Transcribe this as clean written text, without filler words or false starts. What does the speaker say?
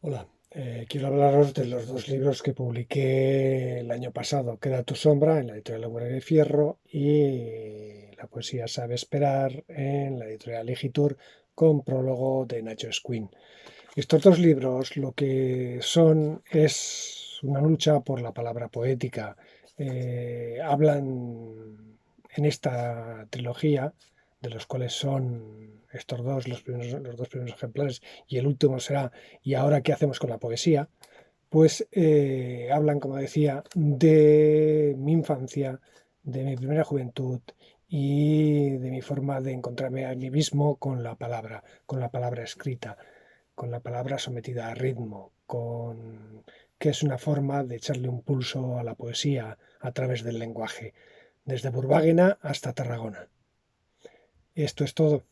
Hola, quiero hablaros de los dos libros que publiqué el año pasado, Queda tu sombra en la editorial Hombre de Fierro y La poesía sabe esperar en la editorial Ligitur con prólogo de Nacho Escuin. Estos dos libros lo que son es una lucha por la palabra poética. Hablan en esta trilogía, de los cuales son estos dos los dos primeros ejemplares, y el último será ¿Y ahora qué hacemos con la poesía? Pues hablan, como decía, de mi infancia, de mi primera juventud y de mi forma de encontrarme a mí mismo con la palabra escrita, con la palabra sometida a ritmo, con que es una forma de echarle un pulso a la poesía a través del lenguaje, desde Burváguena hasta Tarragona. Esto es todo.